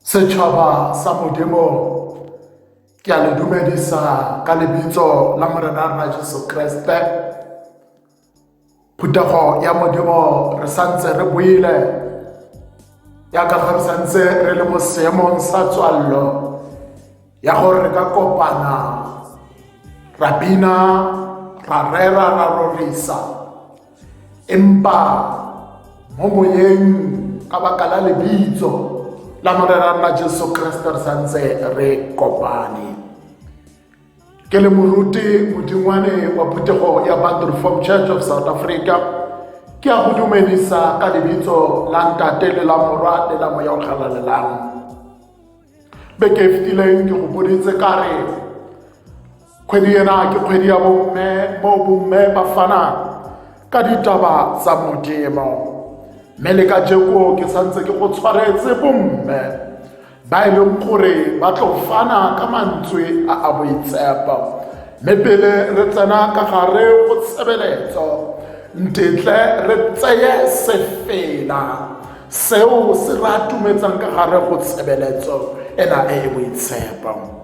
Setšhaba sa Modimo ke a le dumedisa ka lebitso la Morena rena Jesu Kriste. Phutego ya Modimo re santse re buile ya ka re santse re le mo seemong sa tswallo ya gore re ka kopana ra bina ra rera ra rorisa empa mo moyeng ka baka la lebitso la Morena rena Jesu Kriste re santse re kopane. Ke le moruti modingwane wa phutego ya Bantu Reformed Church of South Africa. Ke a go dumedisa ka lebitso la ntate le la morwa le la moya o kgalalelang. Beke e fetileng ke go boditse ka re kgwedi ena ke kgwedi ya bomme mo bomme ba fana ka ditaba tsa Modimo. Mme le ka jeko ke santse ke go tshwaretse bomme ba e leng gore ba tlo fana ka mantswe a boitshepo. Mme pele re tsena ka gare go tshebeletso ntetle re tseye sefela seo se re atumetsang ka gare go tshebeletso ena e boitshepo.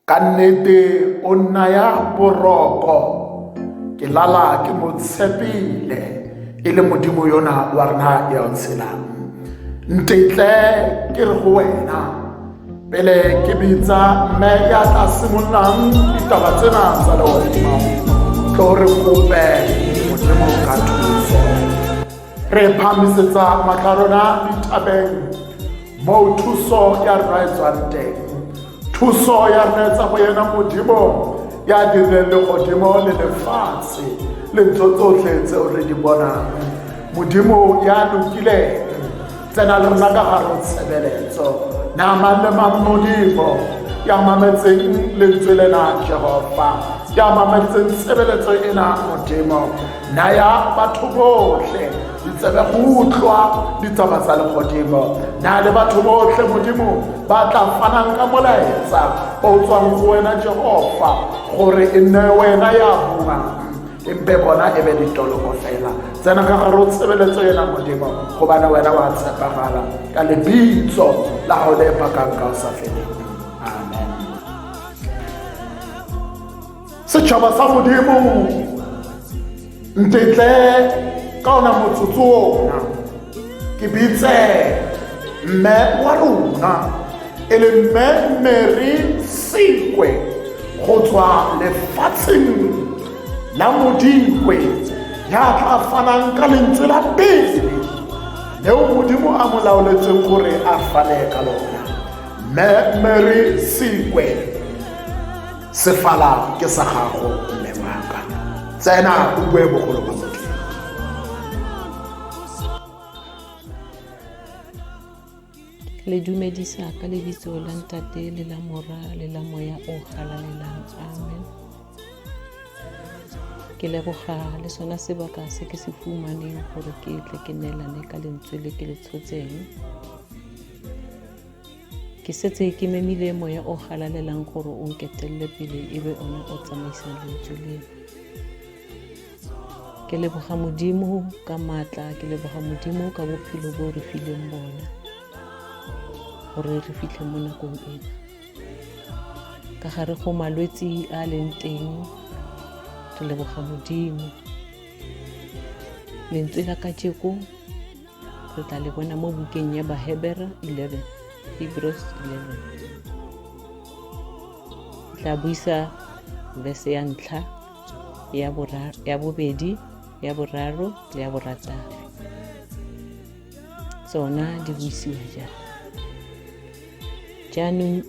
Ka nnete o naya boroko ke lala ke mo tshepile e le Modimo yona wa rena ya o tshelang. Ntetle ke re go wena pele ke bitsa mme ya tla simollang ditaba tsena tsa legodimo tlo re kope Modimo ka thuso. Re phamisetsa matlho a rona ditabeng mo thuso ya rena e tswang teng. Thuso ya rena tsa go yena Modimo ya dirileng legodimo le lefatshe le ntho tsotlhe tseo re di bonang. Modimo ya lokileng tsena le rena ka gare go tshebeletso na mang le mang Modimo ya mametseng lentswe lena Jehova, ya mametseng tshebeletso ena Modimo, na ya batho bohle di tsebe go utlwa ditaba tsa legodimo, na le batho bohle Modimo ba tla fanang ka molaetsa o tswang go wena Jehova, gore e nne wena ya buang empe bona e be ditoloko fela. Tsena ka gare o tshebeletso ena Modimo, gobane wena wa tshepagala ka lebitso la gago le epakang ka o sa feleng. Amen. Setšhaba sa Modimo, ntetle ka ona motsotso ona ke bitse mme wa rona e le mme Mary Sikwe go tswa lefatsheng la Modikwe, ya tla fanang ka lentswe la pele leo Modimo a mo laoletseng gore a fane ka lona. Mme Mary Sikwe, sefala ke sa gago mme wa ka, tsena o bue bogolo ba motho. Le dumedisa ka lebitso la Ntate le la Mora le la Moya o galalelang. Amen. Ke leboga le sona sebaka se ke se fumaneng gore ke tle ke neelane ka lentswe le ke le tshotseng. Ke setse ke memile moya o galalelang gore o nketelele pele ebe ona o tsamaisang lentswe le. Ke leboga Modimo ka matla, ke leboga Modimo ka bophelo bo re fileng bona gore re fitlhe mo nakong ena. Ka gare go malwetse a leng teng, re leboga Modimo. Lentswe la kajeko re tla le bona mo bukeng ya Bahebera 11, Hebrews 11. Tla buisa verse ya ntlha, ya bobedi, ya boraro le ya borataro. Tsona di buisiwa jalo. Jaanong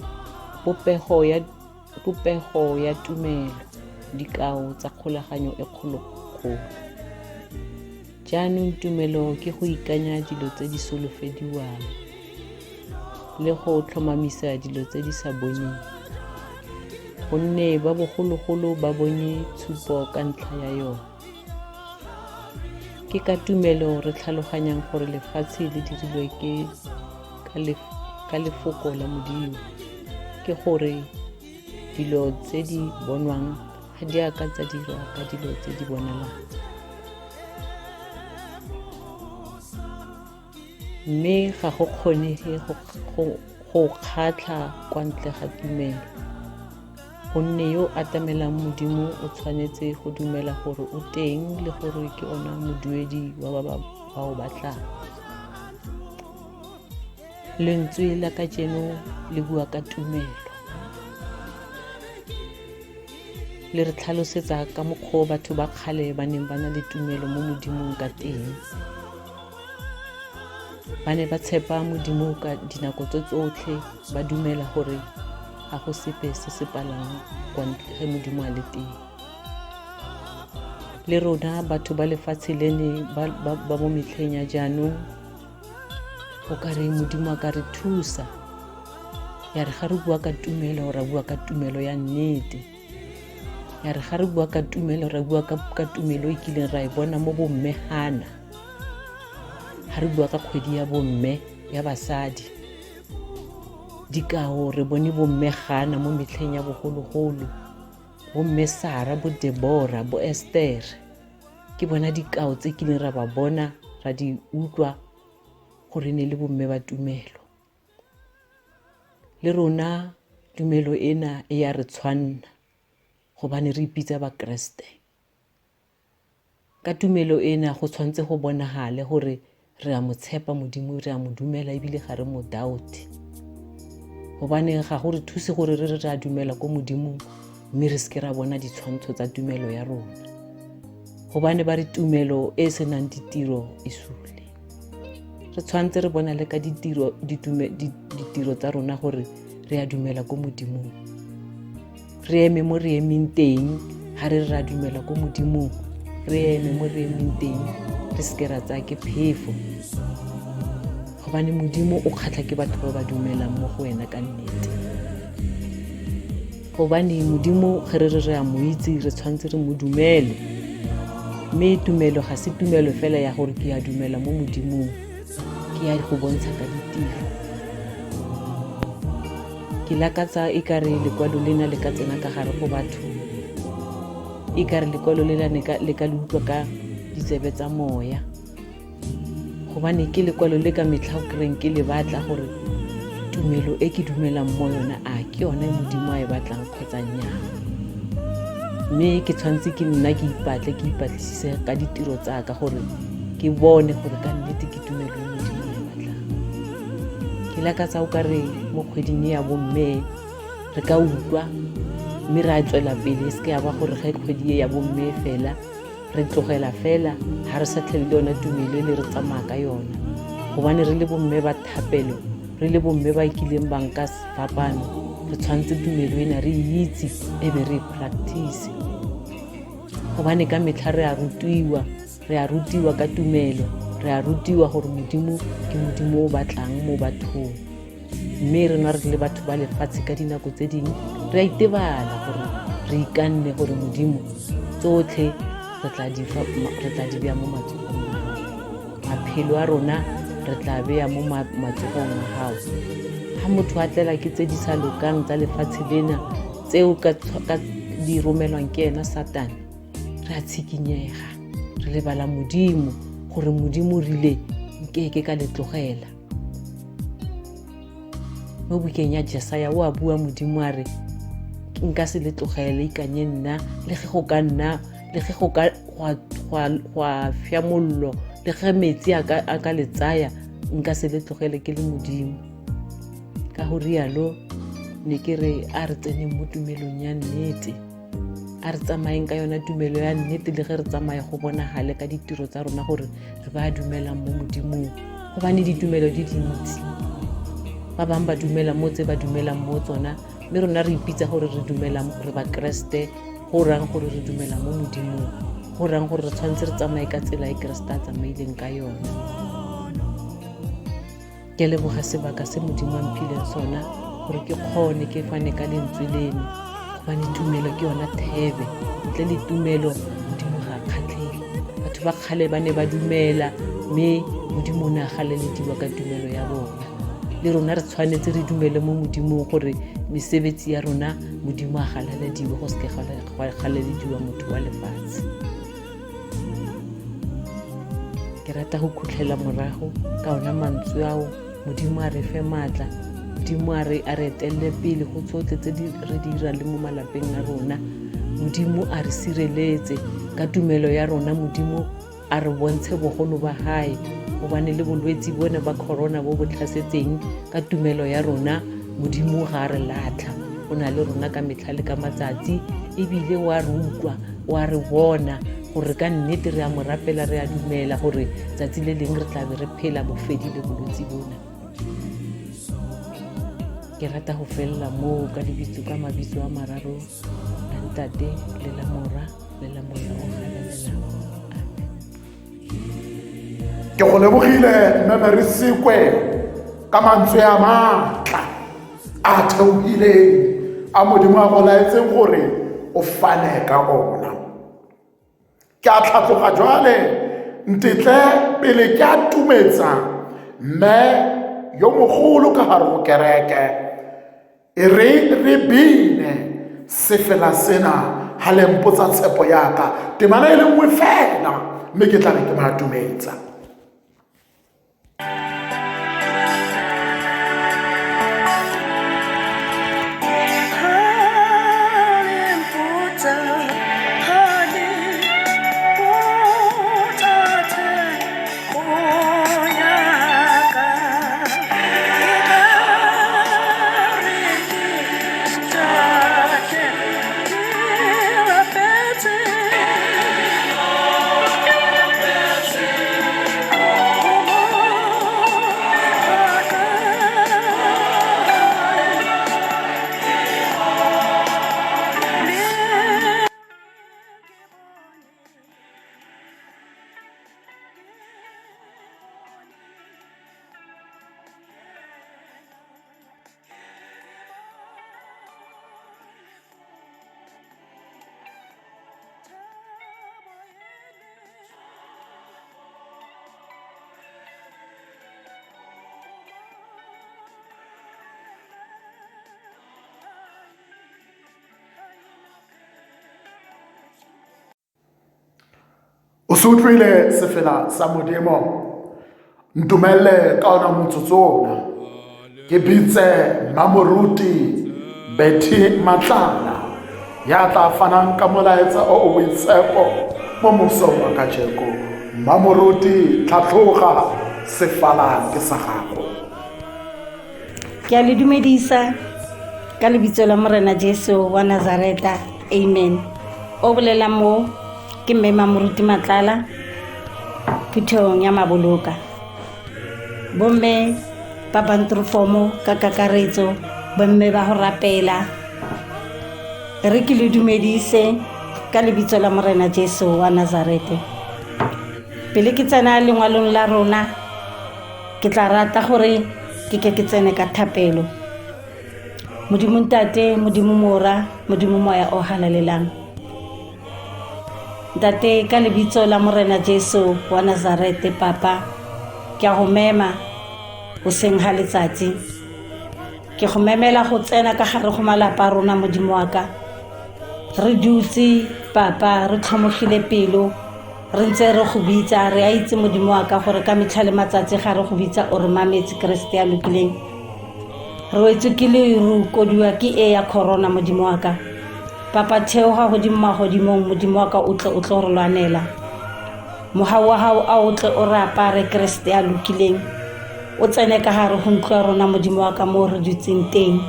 popego ya tumelo, dikao tsa kgolaganyo e kgolo-kgolo. Jaanong tumelo ke go ikanya dilo tse di solofediwang le go tlhomamisa dilo tse di sa boneng, gonne ba bogologolo ba bone tshupo ka ntlha ya yone. Ke ka tumelo re tlhaloganyang gore lefatshe le dirilwe ka lefoko la Modimo, ke gore dilo tse di bonwang ga di a ka tsa dirwa ka dilo tse di bonalang. Mme ga go kgonege go kgatlha kwa ntle ga tumelo, gonne yo atamelang Modimo o tshwanetse go dumela gore o teng le gore ke ona moduedi wa ba o batlang. Lentswe la kajeno le bua ka tumelo, le re tlhalosetsa ka mokgwa batho ba kgale ba neng ba na le tumelo mo Modimong ka teng. Ba ne ba tshepa Modimo ka dinako tse tsotlhe, ba dumela gore ga go sepe se se palang kwa ntle ge Modimo a le teng. Le rona batho ba lefatshe lene ba mo metlheng ya jaanong, o ka re Modimo a ka re thusa, ya re ga re bua ka tumelo ra bua ka tumelo ya nnete, ya re ga re bua ka tumelo ra bua ka tumelo e kileng ra e bona mo bomme Hana, ga re bua ka kgwedi ya bomme ya basadi. Dikao re bone bomme Hana mo metlheng ya bogologolo, bomme Sara, bo Debora, bo Esther. Ke bona dikao tse kileng ra ba bona, ra di utlwa gore ne le bomme ba tumelo. Le rona tumelo ena e ya re tshwanna gobane re ipitsa ba Kriste. Ka tumelo ena go tshwantse go bonagale gore re a mo tshepa Modimo, re a mo dumela ebile ga re mo doubt, gobane ga go re thuse gore re a dumela ko Modimong mme re seke ra bona ditshwantsho tsa tumelo ya rona, gobane ba re tumelo e senang ditiro e sule. Re tshwantse re bona le ka ditiro tsa rona gore re a dumela ko Modimong. Re eme mo re emeng teng ga re ra dumela ko Modimong, re eme mo re emeng teng, re seke ra tsaya ke phefo, gobane modimo o kgatlha ke batho ba ba dumelang mo go wena ka nnete. Gobane modimo ge re a mo itse re tshwanetse re mo dumele, mme tumelo ga se tumelo fela ya gore ke a dumela mo modimong, ke ya go bontsha ka ditiro. Ke lakatsa e ka re lekwalo lena le ka tsena ka gare go batho, e ka re lekwalo lela le ka le utlwa ka ditsebe tsa moya, gobane ke lekwalo le ka metlha o kereng ke le batla gore tumelo e ke dumelang mo yona a ke yona modimo a e batlang kgotsa nnyaa. Mme ke tshwanetse ke nna ke ipatlisise ka ditiro tsa ka gore ke bone gore ka nnete ke tumelo e modimo a e batlang. Ke lakatsa o ka re mo kgweding ya bomme re ka utlwa, mme re a tswela pele, se ke ya ba gore ge kgwedi ya bomme fela re tlogela fela ha re sa tlhele le yona tumelo le re tsamaya ka yona, gobane re le bomme ba thapelo, re le bomme ba ikileng ba nka sefapano, re tshwanetse tumelo ena re itse e be re practice. Gobane ka metlha re a rutiwa ka tumelo, re a rutiwa gore modimo ke modimo o batlang mo bathong, mme rena re le batho ba lefatshe ka dinako tse ding re a itebala gore re ikanne gore modimo tsotlhe re tla di beya mo matsogong a hao, maphelo a rona re tla beya mo matsogong a hao. Ha motho a tlela ke tse di sa lokang tsa lefatshe lena tseo ka di romelwang ke ena Satane, re a tshikinyega, re lebala modimo gore modimo rile nkeke ka le tlogela. Mo bukeng ya Jesaya o a bua modimo a re nka se le tlogele ikanye nna, le ge go ka nna, le ge go ka gwa fya mollo, le ge metsi a ka le tsaya, nka se le tlogele ke le modimo. Ka go rialo ne ke re a re tseneng mo tumelong ya nnete, a re tsamayeng ka yona tumelo ya nnete, le ge re tsamaya go bonagale ka ditiro tsa rona gore re ba dumelang mo modimong, gobane ditumelo di dintsi. Ba bang ba dumela mo tse ba dumelang mo tsona, mme rona re ipitsa gore re dumelang re ba Kreste, go rang gore re dumela mo modimong, go rang gore re tshwanetse re tsamaye ka tsela e Kreste a tsamaileng ka yona. Ke leboga sebaka se modimo a mphileng sona gore ke kgone ke fane ka lentswe leno, gobane tumelo ke yona thebe, ntle le tumelo modimo ga kgatlhege. Batho ba kgale ba ne ba dumela, mme modimo o ne a galelediwa ka tumelo ya bona. Le rona re tshwanetse re dumele mo modimong gore mesebetsi ya rona modimo a galelediwa, go seke galelediwa motho wa lefatshe. Ke rata go khutlela morago ka ona mantswe ao, modimo a re fe maatla, modimo a re etelle pele go tsotlhe tse re di dirang le mo malapeng a rona, modimo a re sireletse ka tumelo ya rona, modimo a re bontshe bogolo ba hae, gobane le bolwetsi bona ba corona bo tlhasetseng ka tumelo ya rona, modimo ga re latlha, o na le rona ka metlha le ka matsatsi, ebile wa re utlwa, wa re bona gore ka nnete re a mo rapela, re a dumela gore tsatsi le leng re tla be re phela bofedile bolwetsi bona. Ke rata go felela moo ka mabitso a mararo a Ntate le la Mora le la Moya o galalelang. Ke go lebogile mme re sekwe ka mantswe a maatla a theohileng a modimo a go laetseng gore o fane ka ona. Ke a tlhatloga jwale ntetle pele ke a tumetsa mme yo mogolo ka gare go kereke e re bine se fela sena ha le mpotsa tshepo yaka temana e le nngwe fela, mme ke tla be ke matumetsa. o se utlwile sefela sa modimo. Ntumelle ka ona motsotso ona ke bitse Mamoruti Betty Matlala ya tla fanang ka molaetsa o boitshepo mo mosong wa kajeko. Mamoruti, tlhatlhoga, sefala ke sa gago. Ke a le dumedisa ka lebitso la Morena Jesu wa Nazareta. Amen. O bolela mo ke mme Mamoruti Matlala, Phutong ya Maboloka. Bomme ba bantrofomo ka kakaretso, bomme ba ho rapela, re ke le dumedise ka lebitso la Morena Jesu wa Nazarete. Pele ke tsena lengwalong la rona, ke tla rata gore ke tsene ka thapelo. Modimo Ntate, Modimo Mora, Modimo Moya o halalelang. Ntate, ka lebitso la Morena Jesu wa Nazarete, Papa, ke a go mema o seng ha letsatsi. Ke go memela go tsena ka gare go malapa rona, Modimo wa ka. Re dutse, Papa, re tlhomogile pelo, re ntse re go bitsa, re a itse Modimo wa ka gore ka metlha le matsatsi ga re go bitsa o re mametse Kriste ya lokileng. Re wetse ke le kodiwa ke e ya corona, Modimo wa ka. Papa, theoga godimo magodimong, Modimo wa ka, o tle re lwanela. Mohau wa hao a o tle o re apare Kriste ya lokileng, o tsene ka gare go ntlo ya rona, Modimo wa ka, mo re dutseng teng.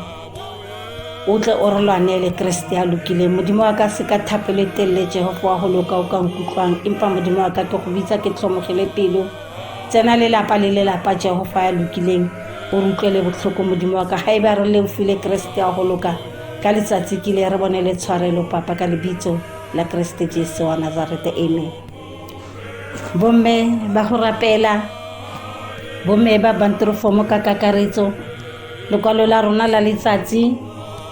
O tle o re lwanele Kriste ya lokileng. Modimo wa ka, se ka thapelo e telele Jehova wa go loka o ka nkutlwang, empa Modimo wa ka, ke go bitsa ke tlhomogile pelo. Tsena lelapa le lelapa Jehova ya lokileng, o re utlwele botlhoko Modimo wa ka. Ha eba re leofile Kriste ya go loka, ka letsatsi ke le re bone le tshwarelo, Papa, ka lebitso la Kriste Jesu wa Nazarete. Amen. Bomme ba go rapela, bomme ba bantrofomo ka kakaretso, lekwalo la rona la letsatsi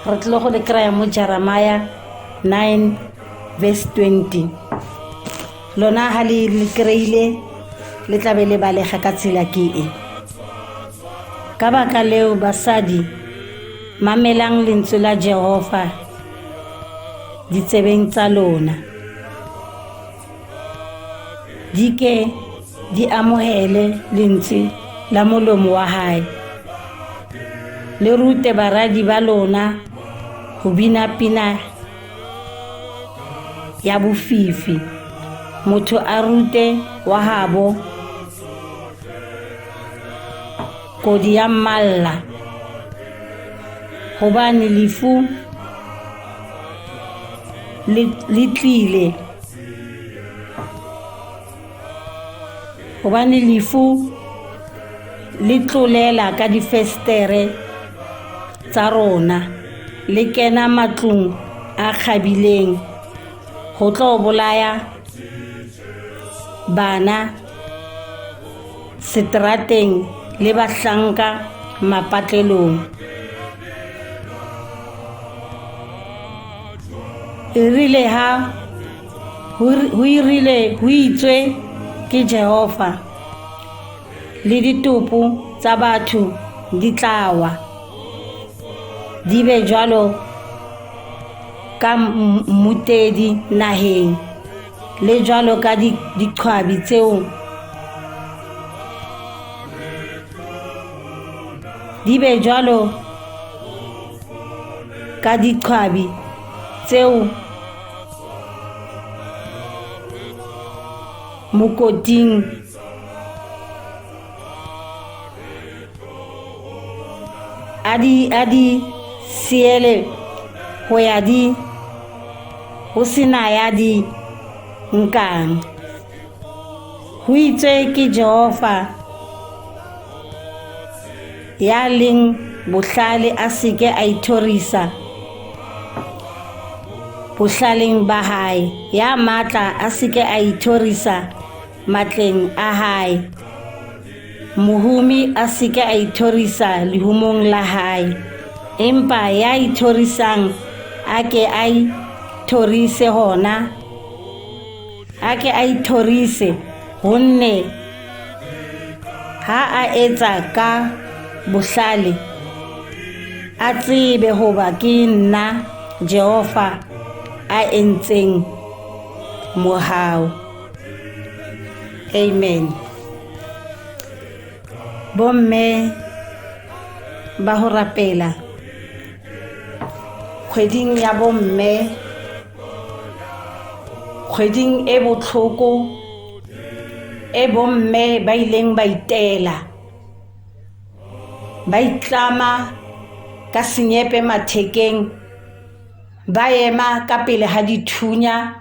re tle go le kry-a mo Jeremiah 9 verse 20. Lona ha le kry-ile le tlabe le balega ka tsela ke e. Ka baka leo basadi, mamelang lentswe la Jehova ditsebeng tsa lona, di ke di amohele lentswe la molomo wa hae. Le rute baradi ba lona ho bina pina ya bofifi, motho a rute wa habo kodi ya mmalla, hobane lefu le tlile, hobane lefu le tlolela ka difestere tsa rona, le kena matlong a kgabileng go tlo bolaya bana setrateng le bahlanka mapatlelong. Irile ha ho itswe ke Jehova, le ditopo tsa batho di tlawa, di be jwalo ka mmutedi naheng, le jwalo ka diqhwabi tseo di be jwalo ka diqhwabi tseo mokoting a di siele ho ya di ho sena ya di nkang. Ho itswe ke Jehova ya leng bohlale a seke a ithorisa bohlaleng ba hae, ya matla a seke a ithorisa matleng a hae, mohumi a seke a ithorisa lehumong la hae, empa ya ithorisang a ke a ithorise hona, a ke a ithorise, honne ha a etsa ka bohlale a tsebe hoba ke nna Jehova a entseng mohau. Amen. Bomme ba ho rapela. Kgweding ya bomme, kgweding e botlhoko e bomme ba ileng ba itela, ba itlama ka senyepe mathekeng, ba ema ka pele ha dithunya,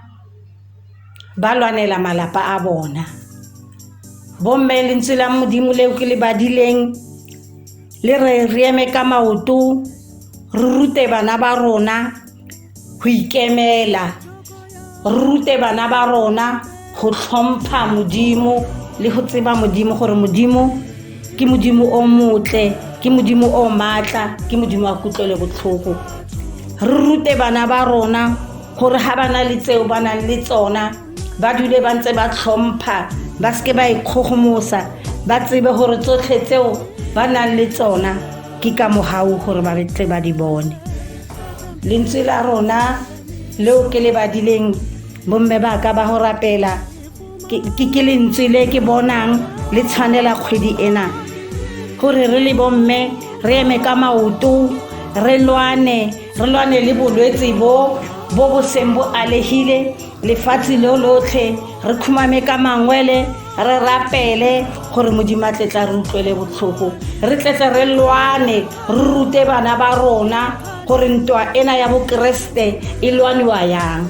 ba lwanela malapa a bona. Bomme lentswe la Modimo leo ke le badileng le re eme ka maoto, re rute bana ba rona ho ikemela, re rute bana ba rona ho hlompha Modimo le ho tseba Modimo gore Modimo ke Modimo o motle, ke Modimo o matla, ke Modimo a kutlwelo botlhoko. Re rute bana ba rona gore ha bana le tseo ba nang le tsona, ba dule ba ntse ba hlompha, ba ske ba ikgogomosa, ba tsebe gore tsotlhe tseo ba nang le tsona ke ka mohau gore ba tle ba di bone. Lentswe la rona leo ke le badileng bomme ba ka ba ho rapela ke lentswe le ke bonang le tshwanela kgwedi ena, gore re le bomme re eme ka maoto, re lwane le bolwetse bo seng bo alehile lefatshe lo lotlhe, re khumame ka mangwele, re rapele gore Modimo a tletla re utlwele botlhoko, re tletle re lwane, re rute bana ba rona gore ntwa ena ya bokreste e lwaniwa yang.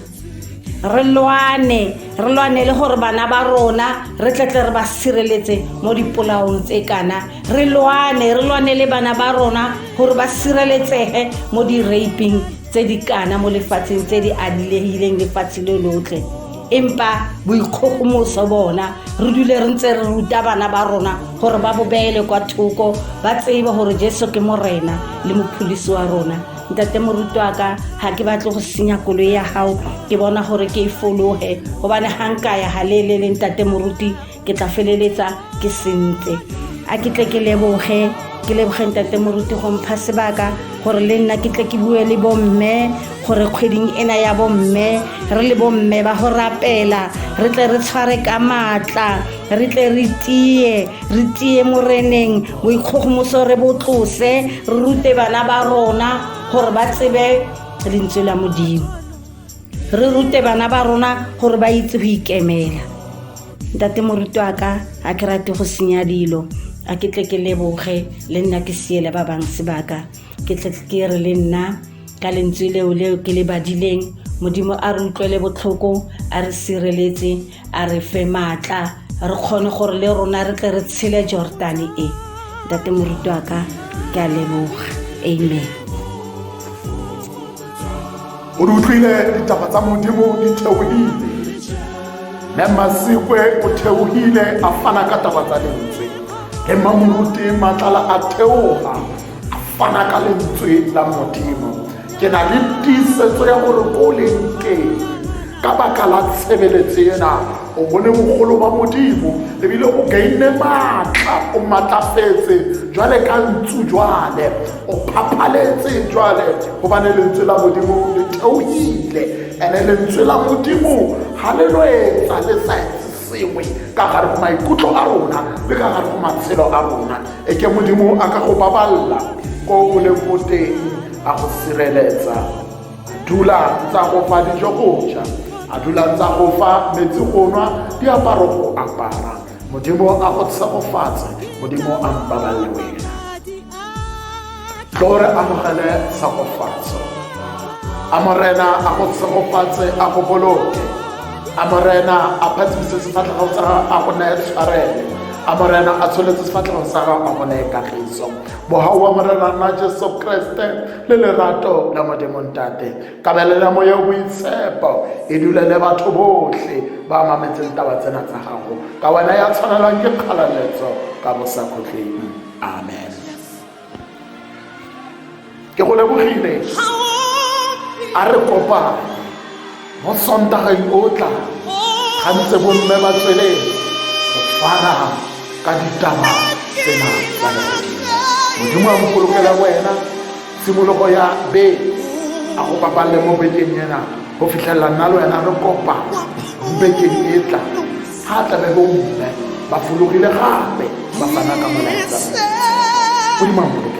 Re lwane le gore bana ba rona re tletle re ba sireletse mo dipolaong tse kana, re lwane le bana ba rona gore ba sireletsege mo di raping tse di kana mo lefatsheng tse di adilehileng lefatshe le lotlhe. Empa boikgogomoso bona re dule re ntse re ruta bana ba rona gore ba bobele kwa thoko, ba tsebe gore Jesu ke morena le mopholisi wa rona. Ntate moruti wa ka, ha ke batle go senya koloi ya hao, ke bona gore ke e fologe gobane ha nka ya halelele ntate moruti ke tla feleletsa ke sentse. A ke tle ke leboge ntate moruti go mpha sebaka gore le nna ke tle ke bue le bomme gore kgweding ena ya bomme re le bomme ba ho rapela, re tle re tshware ka matla, re tle re tie moreneng, boikgogomoso re botlose, re rute bana ba rona gore ba tsebe lentswe la Modimo, re rute bana ba rona gore ba itse ho ikemela. Ntate moruti wa ka, a ke rate go senya dilo, a ke tle ke leboge le nna ke siele ba bang sebaka, ke tle ke re le nna ka lentswe leo ke le badileng, Modimo a re utlwele botlhoko, a re sireletse, a re fe matla, re kgone gore le rona re tle re tshele Jordan e. Ntate moruti wa ka, ke a leboga. Amen. O utlwile ditaba tsa Modimo di theohile, le Masikwe o theohile a fana ka taba tsa lentswe, le Mamoruti matlala a theoha a fana ka lentswe la Modimo. Ke na le tiisetso ya gore ko leng teng ka baka la tshebeletso ena o bone bogolo ba Modimo, ebile o gaine matla, o matlafetse jwale ka ntsu, jwale o phaphaletse jwale gobane lentswe la Modimo le theohile, ene lentswe la Modimo ha le lo etsa le sa sengwe ka gare go maikutlo a rona le ka gare go matshelo a rona. E ke Modimo a ka go baballa ko o leng mo teng, a go sireletsa, dula ntsa go fa dijo go ja, a dula ntsa go fa metsi go nwa, diaparo go apara. Modimo a go tshegofatse, Modimo a mpaballe wena. Tlo re amogele tshegofatso, a morena a go tshegofatse, a go boloke, a morena a phatsimise sefatlhego sa gago, a go neye tshwarelo, a morena a tsholetse sefatlhego sa gago, a go neye kagiso. Mohau wa morena na Jesu Kriste le lerato la Modimo Ntate, kabelele moya o boitshepo e dule le batho botlhe ba mametseng taba tsena tsa gago, ka wena ya tshwanelang ke kgalaletso ka bosakgotleng. Amen. Ke go lebogile, a re kopane mo Sontageng o tlang, gantse bomme ba tswele go fana ka ditaba tsena tsa Modimo. Modimo a mpolokela wena tshimologo ya be a go papalle mo bekeng ena go fitlhelela nna le wena re kopana bekeng e tlang ha tlabe bomme ba fologile gape ba fana ka molaetsa o di mamolo